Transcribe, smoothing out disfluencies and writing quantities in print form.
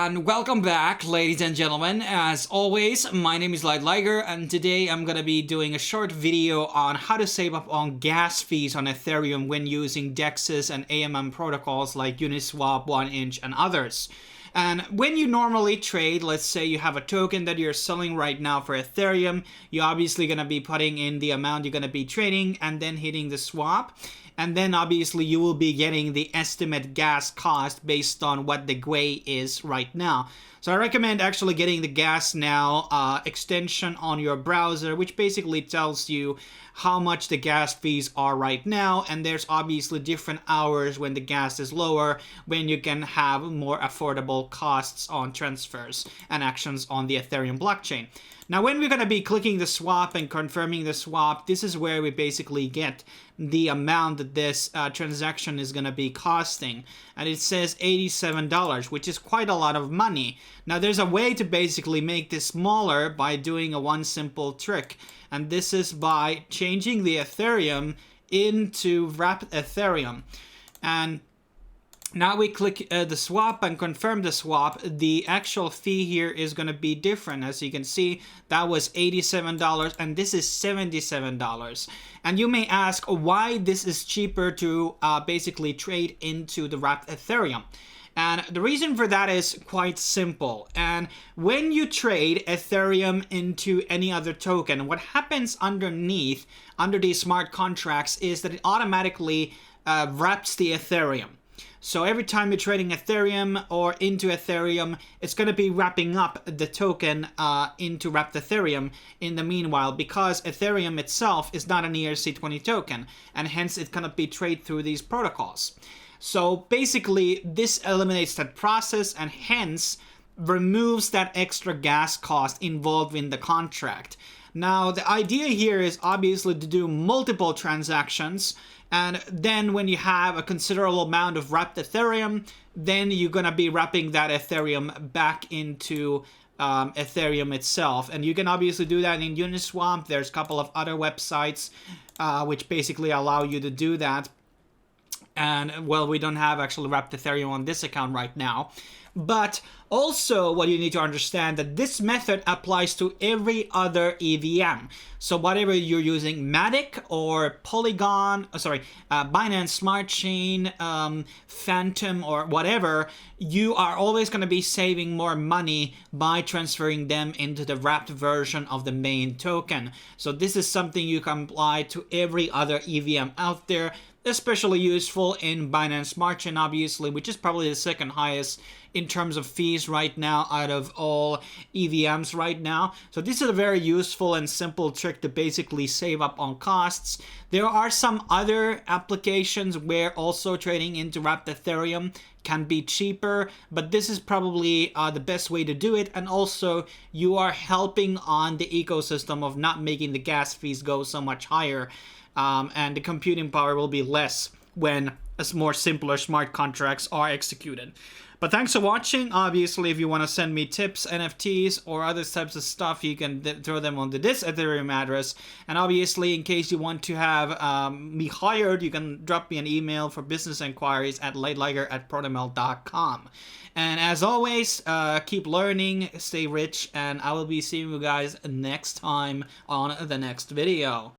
And welcome back, ladies and gentlemen. As always, my name is Liger, and today I'm gonna be doing a short video on how to save up on gas fees on Ethereum when using DEXs and AMM protocols like Uniswap, 1inch, and others. And when you normally trade, let's say you have a token that you're selling right now for Ethereum, you're obviously going to be putting in the amount you're going to be trading and then hitting the swap. And then obviously you will be getting the estimate gas cost based on what the GUI is right now. So I recommend actually getting the gas now extension on your browser, which basically tells you how much the gas fees are right now. And there's obviously different hours when the gas is lower, when you can have more affordable costs on transfers and actions on the Ethereum blockchain. Now, when we're going to be clicking the swap and confirming the swap, this is where we basically get the amount that this transaction is going to be costing. And it says $87, which is quite a lot of money. Now, there's a way to basically make this smaller by doing one simple trick. And this is by changing the Ethereum into wrapped Ethereum. And now we click the swap and confirm the swap. The actual fee here is going to be different. As you can see, that was $87 and this is $77. And you may ask why this is cheaper to basically trade into the wrapped Ethereum. And the reason for that is quite simple. And when you trade Ethereum into any other token, what happens underneath, under these smart contracts, is that it automatically wraps the Ethereum. So every time you're trading Ethereum or into Ethereum, it's going to be wrapping up the token into wrapped Ethereum in the meanwhile, because Ethereum itself is not an ERC20 token, and hence it cannot be traded through these protocols. So basically, this eliminates that process and hence removes that extra gas cost involved in the contract. Now, the idea here is obviously to do multiple transactions, and then when you have a considerable amount of wrapped Ethereum, then you're going to be wrapping that Ethereum back into Ethereum itself. And you can obviously do that in Uniswap. There's a couple of other websites which basically allow you to do that. And, well, we don't have actually wrapped Ethereum on this account right now. But also what you need to understand that this method applies to every other EVM. So whatever you're using, Matic or Polygon, Binance Smart Chain, Phantom or whatever, you are always going to be saving more money by transferring them into the wrapped version of the main token. So this is something you can apply to every other EVM out there, especially useful in Binance Smart Chain, obviously, which is probably the second highest in terms of fees right now out of all EVMs right now. So this is a very useful and simple trick to basically save up on costs. There are some other applications where also trading into wrapped Ethereum can be cheaper, but this is probably the best way to do it. And also, you are helping on the ecosystem of not making the gas fees go so much higher. And the computing power will be less when more simpler smart contracts are executed. But thanks for watching. Obviously, if you want to send me tips, NFTs, or other types of stuff, you can throw them onto this Ethereum address. And obviously, in case you want to have me hired, you can drop me an email for business inquiries at lightliger@protomel.com. And as always, keep learning, stay rich, and I will be seeing you guys next time on the next video.